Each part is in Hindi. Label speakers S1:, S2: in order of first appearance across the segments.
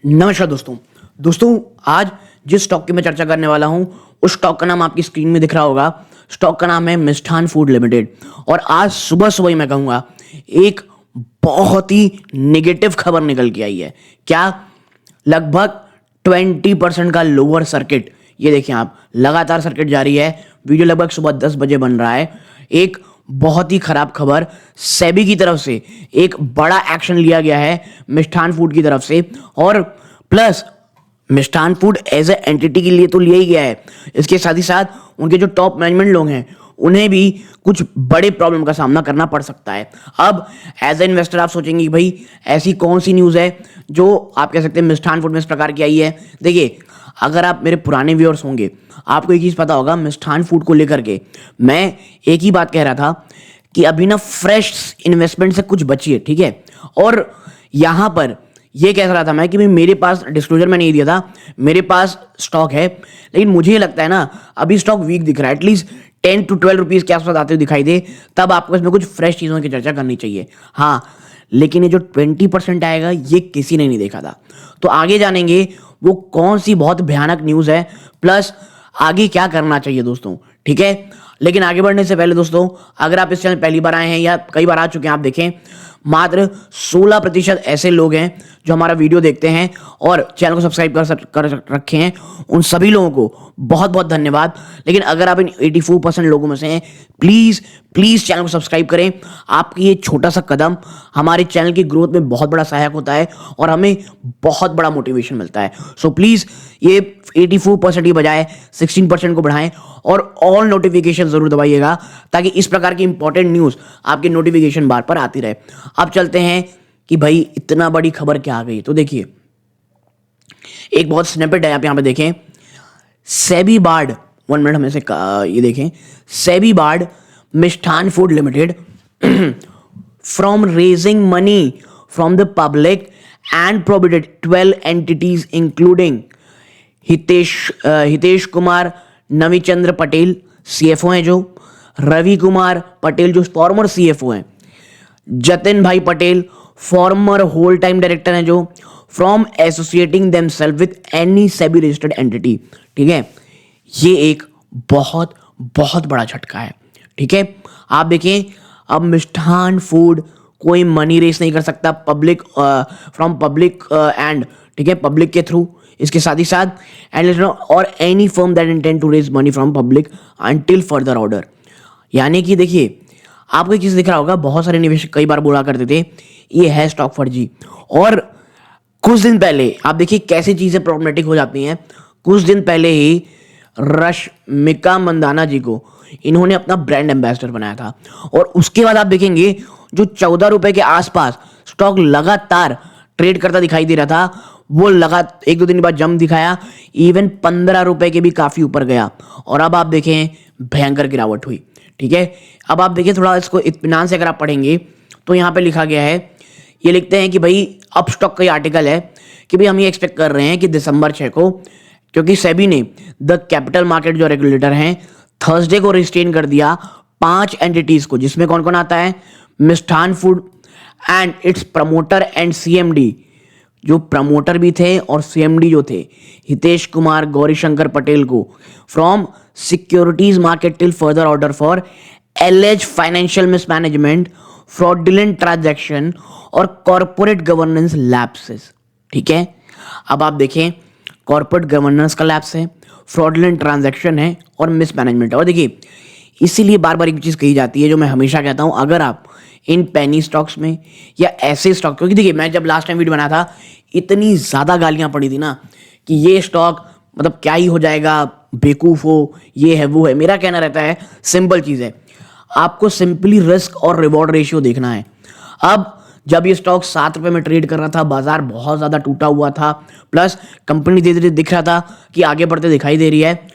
S1: नमस्कार दोस्तों आज जिस स्टॉक की मैं चर्चा करने वाला हूं उस स्टॉक का नाम आपकी स्क्रीन में दिख रहा होगा। स्टॉक का नाम है मिष्ठान फूड लिमिटेड। और आज सुबह सुबह ही मैं कहूंगा एक बहुत ही नेगेटिव खबर निकल के आई है। क्या? लगभग 20% का लोअर सर्किट। ये देखिए आप, लगातार सर्किट जारी है। वीडियो लगभग सुबह 10 बजे बन रहा है। एक बहुत ही खराब खबर, सेबी की तरफ से एक बड़ा एक्शन लिया गया है मिष्ठान फूड की तरफ से। और plus Mishthan food as a entity के लिए तो लिया ही गया है, इसके साथ ही साथ उनके जो टॉप मैनेजमेंट लोग हैं उन्हें भी कुछ बड़े प्रॉब्लम का सामना करना पड़ सकता है। अब एज ए इन्वेस्टर आप सोचेंगे कि भाई ऐसी कौन सी न्यूज़ है जो आप कह सकते हैं मिष्ठान फूड में इस प्रकार की आई है। देखिए, अगर आप मेरे पुराने व्यूअर्स होंगे आपको एक चीज़ पता होगा, मिष्ठान फूड को लेकर के मैं एक ही बात कह रहा था कि अभी ना फ्रेश इन्वेस्टमेंट से कुछ बचिए, ठीक है। और यहाँ पर ये कह रहा था मैं कि भाई मेरे पास डिस्क्लोजर में नहीं दिया था, मेरे पास स्टॉक है, लेकिन मुझे ये लगता है ना अभी स्टॉक वीक दिख रहा है। एटलीस्ट 10 to 12 रुपीज़ के आसपास आते हुए दिखाई दे, तब आपको इसमें कुछ फ्रेश चीज़ों की चर्चा करनी चाहिए। हाँ, लेकिन ये जो 20% आएगा ये किसी ने नहीं देखा था। तो आगे जानेंगे वो कौन सी बहुत भयानक न्यूज़ है, प्लस आगे क्या करना चाहिए दोस्तों, ठीक है। लेकिन आगे बढ़ने से पहले दोस्तों, अगर आप इस चैनल पहली बार आए हैं या कई बार आ चुके हैं, आप देखें मात्र 16% ऐसे लोग हैं जो हमारा वीडियो देखते हैं और चैनल को सब्सक्राइब कर रखे हैं। उन सभी लोगों को बहुत बहुत धन्यवाद। लेकिन अगर आप इन 84% लोगों में से हैं, प्लीज़ चैनल को सब्सक्राइब करें। आपकी ये छोटा सा कदम हमारे चैनल की ग्रोथ में बहुत बड़ा सहायक होता है और हमें बहुत बड़ा मोटिवेशन मिलता है। सो प्लीज़ ये 84% की बजाय 16% को बढ़ाएं और ऑल नोटिफिकेशन जरूर दबाइएगा ताकि इस प्रकार की इंपॉर्टेंट न्यूज़ आपके नोटिफिकेशन बार पर आती रहे। अब चलते हैं कि भाई इतना बड़ी खबर क्या आ गई। तो देखिए, एक बहुत स्निपेट है आप यहाँ पे देखें। सेबी बार्ड, 1 मिनट हमें से ये देखें, SEBI barred Mishtann food limited from raising money from the public and prohibited 12 entities including Hitesh Kumar Navinchandra Patel CFO हैं, जो रवि कुमार पटेल जो फॉर्मर सीएफओ हैं, जतिन भाई Patel former whole time director हैं, जो from associating themselves with any SEBI registered entity. ठीक है, ये एक बहुत बहुत बड़ा झटका है, ठीक है। आप देखें, अब मिष्ठान फूड कोई मनी रेस नहीं कर सकता पब्लिक फ्रॉम पब्लिक एंड, ठीक है, पब्लिक के थ्रू। इसके साथ ही साथ एंड और any firm that intend to raise money from public until further order. यानी कि देखिए, आपको एक चीज दिख रहा होगा, बहुत सारे निवेशक कई बार बोला करते थे ये है स्टॉक फर्जी, और कुछ दिन पहले आप देखिए कैसी चीजें प्रॉब्लमेटिक हो जाती हैं। कुछ दिन पहले ही रश्मिका मंदाना जी को इन्होंने अपना ब्रांड एम्बेसडर बनाया था, और उसके बाद आप देखेंगे जो 14 रुपए के आसपास स्टॉक लगातार ट्रेड करता दिखाई दे रहा था, वो लगातार 1-2 दिन के बाद जम दिखाया, इवन 15 रुपए के भी काफी ऊपर गया, और अब आप देखें भयंकर गिरावट हुई, ठीक है। अब आप देखिए थोड़ा इसको इत्मीनान से अगर आप पढ़ेंगे तो यहाँ पे लिखा गया है, ये लिखते हैं कि भाई अप स्टॉक का ये आर्टिकल है कि भाई हम ये एक्सपेक्ट कर रहे हैं कि दिसंबर 6 को, क्योंकि सेबी ने द कैपिटल मार्केट जो रेगुलेटर हैं थर्सडे को रिस्ट्रेन कर दिया 5 एंटिटीज को, जिसमें कौन कौन आता है, मिष्ठान food and it's promoter and CMD, जो प्रमोटर भी थे और सीएमडी जो थे हितेश कुमार गौरीशंकर पटेल को, from securities market till further order for alleged financial mismanagement, fraudulent transaction और कॉर्पोरेट गवर्नेंस लैप्सेस। ठीक है, अब आप देखें कॉर्पोरेट गवर्नेंस का लैप्स है, फ्रॉडुलेंट ट्रांजैक्शन है और मिसमैनेजमेंट है। और देखिए, इसीलिए बार बार एक चीज़ कही जाती है जो मैं हमेशा कहता हूं, अगर आप इन पेनी स्टॉक्स में या ऐसे स्टॉक, क्योंकि देखिए मैं जब लास्ट टाइम वीडियो बनाया था इतनी ज़्यादा गालियां पड़ी थी ना कि ये स्टॉक मतलब क्या ही हो जाएगा, बेवकूफ़ हो, ये है वो है। मेरा कहना रहता है सिंपल चीज़ है, आपको सिंपली रिस्क और रिवॉर्ड रेशियो देखना है। अब जब ये स्टॉक 7 रुपए में ट्रेड कर रहा था, बाजार बहुत ज़्यादा टूटा हुआ था, प्लस कंपनी धीरे धीरे दिख रहा था कि आगे बढ़ते दिखाई दे रही है,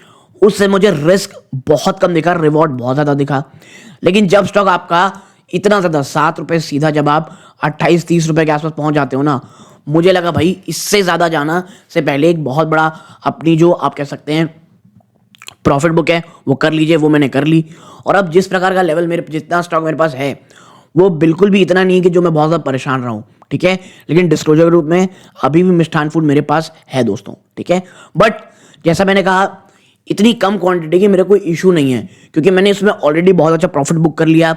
S1: उससे मुझे रिस्क बहुत कम दिखा, रिवॉर्ड बहुत ज़्यादा दिखा। लेकिन जब स्टॉक आपका इतना ज़्यादा 7 रुपये सीधा जब आप 28-30 रुपये के आसपास पहुंच जाते हो ना, मुझे लगा भाई इससे ज़्यादा जाना से पहले एक बहुत बड़ा अपनी जो आप कह सकते हैं प्रॉफिट बुक है वो कर लीजिए। वो मैंने कर ली, और अब जिस प्रकार का लेवल मेरे जितना स्टॉक मेरे पास है वो बिल्कुल भी इतना नहीं है कि जो मैं बहुत ज़्यादा परेशान रहा हूँ, ठीक है, लेकिन डिस्क्लोजर के रूप में अभी भी मिष्ठान फूड मेरे पास है दोस्तों, ठीक है। बट जैसा मैंने कहा, इतनी कम क्वांटिटी की मेरे कोई इशू नहीं है, क्योंकि मैंने इसमें ऑलरेडी बहुत अच्छा प्रॉफिट बुक कर लिया।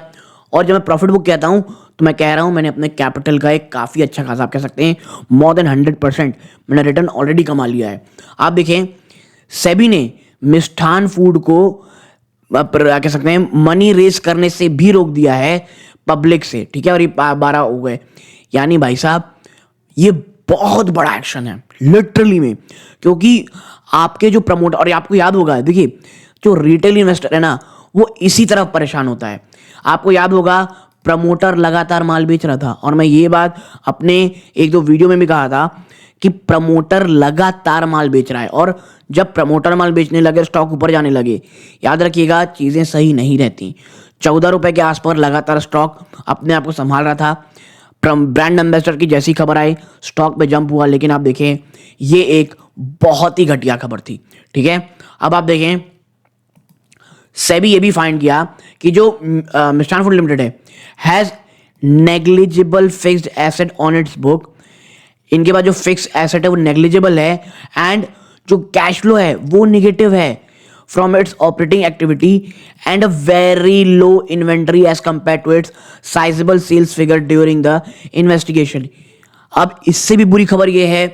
S1: और जब मैं प्रॉफिट बुक कहता हूं तो मैं कह रहा हूं मैंने अपने कैपिटल का एक काफ़ी अच्छा खासा, आप कह सकते हैं मोर देन 100% मैंने रिटर्न ऑलरेडी कमा लिया है। आप देखें, सेबी ने मिष्ठान फूड को क्या कह सकते हैं मनी रेज करने से भी रोक दिया है पब्लिक से, ठीक है, और ये 12 हो गए। यानी भाई साहब ये बहुत बड़ा एक्शन है लिटरली में, क्योंकि आपके जो प्रमोटर, और आपको याद होगा, देखिए जो रिटेल इन्वेस्टर है ना वो इसी तरफ परेशान होता है। आपको याद होगा प्रमोटर लगातार माल बेच रहा था, और मैं ये बात अपने एक दो वीडियो में भी कहा था कि प्रमोटर लगातार माल बेच रहा है, और जब प्रमोटर माल बेचने लगे स्टॉक ऊपर जाने लगे, याद रखिएगा चीज़ें सही नहीं रहती। 14 रुपए के आसपास लगातार स्टॉक अपने आप को संभाल रहा था। ब्रांड एम्बेसडर की जैसी खबर आई स्टॉक पे जंप हुआ, लेकिन आप देखें ये एक बहुत ही घटिया खबर थी, ठीक है। अब आप देखें सेबी ये भी फाइंड किया कि जो मिष्ठान फूड लिमिटेड है has negligible fixed asset on it's book. इनके पास जो फिक्स एसेट है वो नेग्लिजिबल है, एंड जो कैश फ्लो है वो निगेटिव है from its operating activity, and a very low inventory as compare to its sizeable sales figure during the investigation. अब इससे भी बुरी खबर ये है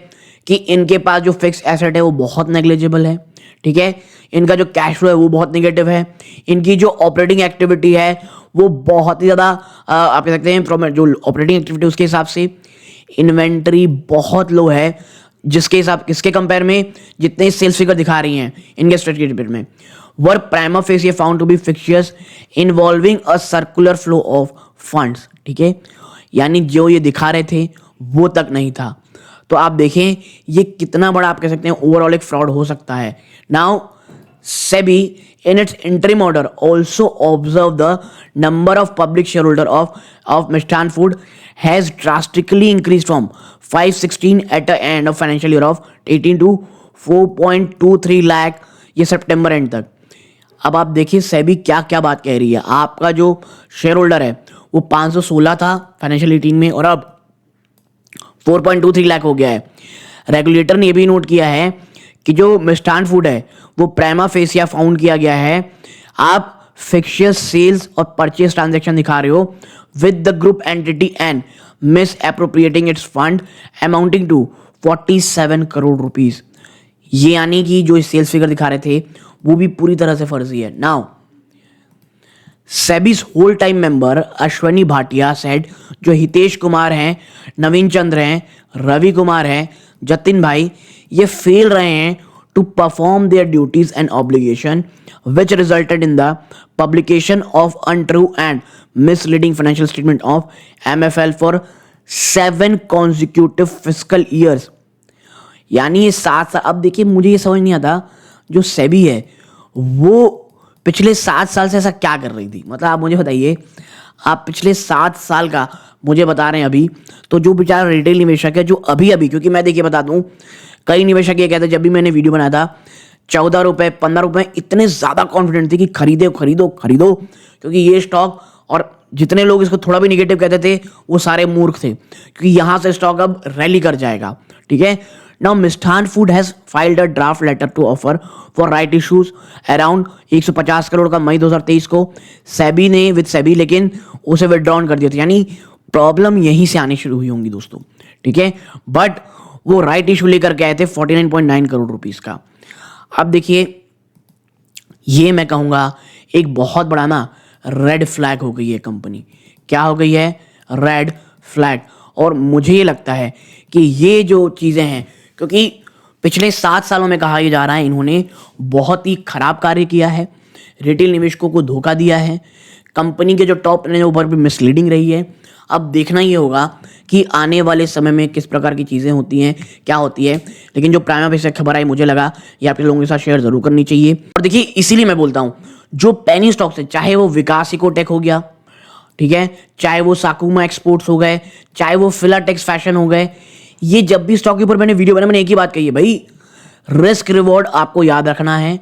S1: कि इनके पास जो फिक्स एसेट है वो बहुत नेग्लिजिबल है, ठीक है। इनका जो कैश फ्लो है वो बहुत निगेटिव है। इनकी जो ऑपरेटिंग एक्टिविटी है वो बहुत ही ज़्यादा आप कह सकते हैं फ्रॉम जो ऑपरेटिंग एक्टिविटी उसके हिसाब से इन्वेंटरी बहुत लो है, जिसके हिसाब किसके कंपेयर में, जितने सेल्स फिगर दिखा रही हैं इनके स्ट्रेटजी रिपोर्ट में, were prima facie found to be fictitious involving a circular flow of funds, ठीक है। यानी जो ये दिखा रहे थे वो तक नहीं था। तो आप देखें ये कितना बड़ा आप कह सकते हैं ओवरऑल एक फ्रॉड हो सकता है। Now SEBI in its interim order also observed the number of public shareholder of Mishtan Food has drastically increased from 516 at the end of financial year of 18 to 4.23 lakh ये सितंबर एंड तक। अब आप देखिए सेबी क्या क्या बात कह रही है। आपका जो शेयर होल्डर है वो 516 था फाइनेंशियल 18 में, और अब 4.23 लाख हो गया है। रेगुलेटर ने यह भी नोट किया है कि जो मिष्ठान फूड है वो प्राइमा फेसिया फाउंड किया गया है। आप फिक्शियस सेल्स और परचेस ट्रांजैक्शन दिखा रहे हो with the group entity and misappropriating its fund amounting to 47 crore rupees. ये यानी कि जो सेल्स फिगर दिखा रहे थे वो भी पूरी तरह से फर्जी है। Now SEBI's whole time member Ashwani Bhatia said, जो हितेश कुमार हैं, नवीन चंद्र हैं, रवि कुमार हैं, जतिन भाई, ये फेल रहे हैं to perform their duties and obligation which resulted in the publication of untrue and misleading financial statement of MFL for 7 consecutive fiscal years. यानी ये 7 साल। अब देखिए मुझे ये समझ नहीं आता जो सेबी है वो पिछले 7 साल से ऐसा क्या कर रही थी। मतलब आप मुझे बताइए, आप पिछले 7 साल का मुझे बता रहे हैं अभी, तो जो बेचारा रिटेल निवेशक है जो अभी अभी, क्योंकि मैं देखिए बता दूं कई निवेशक ये कहते जब भी मैंने वीडियो बनाया था 14 रुपए 15 रुपए इतने ज़्यादा कॉन्फिडेंट थे कि खरीदो खरीदो खरीदो, क्योंकि ये स्टॉक, और जितने लोग इसको थोड़ा भी निगेटिव कहते थे वो सारे मूर्ख थे, क्योंकि यहाँ से स्टॉक अब रैली कर जाएगा, ठीक है। Now Mishtann food has filed a draft letter to offer for right issues around 150 crore का मई 2023 को सेबी ने विद सेबी, लेकिन उसे विड्रॉन कर दिया था। यानी प्रॉब्लम यहीं से आनी शुरू हुई होंगी दोस्तों, ठीक है। बट वो राइट इशू लेकर के आए थे 49.9 करोड़ रुपीस का। अब देखिए ये मैं कहूँगा एक बहुत बड़ा ना रेड फ्लैग हो गई है कंपनी। क्या हो गई है? Red flag. और मुझे ये लगता है कि ये जो चीज़ें हैं, क्योंकि पिछले 7 सालों में कहा यह जा रहा है इन्होंने बहुत ही खराब कार्य किया है, रिटेल निवेशकों को धोखा दिया है, कंपनी के जो टॉप ने ऊपर भी मिसलीडिंग रही है। अब देखना ये होगा कि आने वाले समय में किस प्रकार की चीज़ें होती हैं, क्या होती है। लेकिन जो प्राइमा फेसिस खबर आई मुझे लगा ये आपके लोगों के साथ शेयर जरूर करनी चाहिए। और देखिए इसीलिए मैं बोलता हूँ जो पेनी स्टॉक्स है, चाहे वो विकास इकोटेक हो गया, ठीक है, चाहे वो साकुमा एक्सपोर्ट्स हो गए, चाहे वो फिलाटेक्स फैशन हो गए, ये जब भी स्टॉक के ऊपर मैंने वीडियो बनाया मैंने एक ही बात कही है भाई, रिस्क रिवॉर्ड आपको याद रखना है।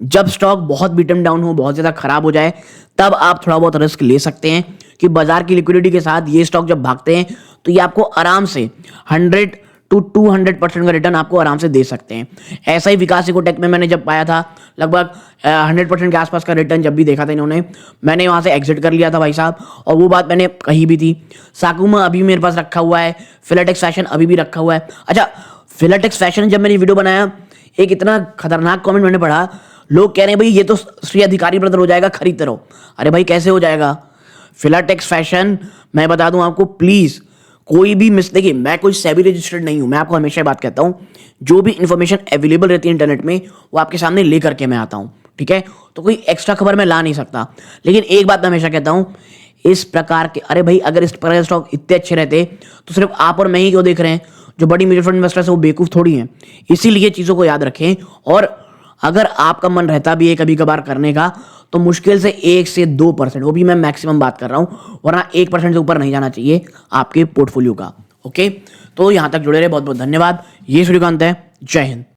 S1: जब स्टॉक बहुत बीटम डाउन हो, बहुत ज़्यादा खराब हो जाए, तब आप थोड़ा बहुत रिस्क ले सकते हैं कि बाजार की लिक्विडिटी के साथ ये स्टॉक जब भागते हैं तो ये आपको आराम से 100 to 200% का रिटर्न आपको आराम से दे सकते हैं। ऐसा ही विकास इकोटेक में मैंने जब पाया था लगभग 100% के आसपास का रिटर्न जब भी देखा था इन्होंने, मैंने वहाँ से एग्जिट कर लिया था भाई साहब। और वो बात मैंने कही भी थी। साकुमा अभी मेरे पास रखा हुआ है, फिलाटेक्स फैशन अभी भी रखा हुआ है। अच्छा, फिलाटेक्स फैशन जब मैंने वीडियो बनाया, एक इतना खतरनाक कमेंट मैंने पढ़ा, लोग कह रहे हैं भाई ये तो श्री अधिकारी ब्रदर हो जाएगा, खरीदते रहो। अरे भाई कैसे हो जाएगा? फिलाटेक्स फैशन मैं बता दूं आपको, प्लीज कोई भी देखिए, मैं कोई सेबी रजिस्टर्ड नहीं हूं, मैं आपको हमेशा बात कहता हूं, जो भी इंफॉर्मेशन अवेलेबल रहती है इंटरनेट में वो आपके सामने लेकर के मैं आता हूं, ठीक है? तो कोई एक्स्ट्रा खबर मैं ला नहीं सकता। लेकिन एक बात मैं हमेशा कहता हूं, इस प्रकार के, अरे भाई अगर इस प्रकार के स्टॉक इतने अच्छे रहते तो सिर्फ आप और मैं ही क्यों देख रहे हैं? जो बड़ी म्यूचुअल फंड इन्वेस्टर्स है वो बेवकूफ थोड़ी हैं। इसीलिए चीजों को याद रखें। और अगर आपका मन रहता भी है कभी कभार करने का, तो मुश्किल से 1 से 2%, वो भी मैं मैक्सिमम बात कर रहा हूं, वरना 1% से ऊपर नहीं जाना चाहिए आपके पोर्टफोलियो का। ओके, तो यहां तक जुड़े रहे, बहुत बहुत धन्यवाद। ये सूर्यकांत है, जय हिंद।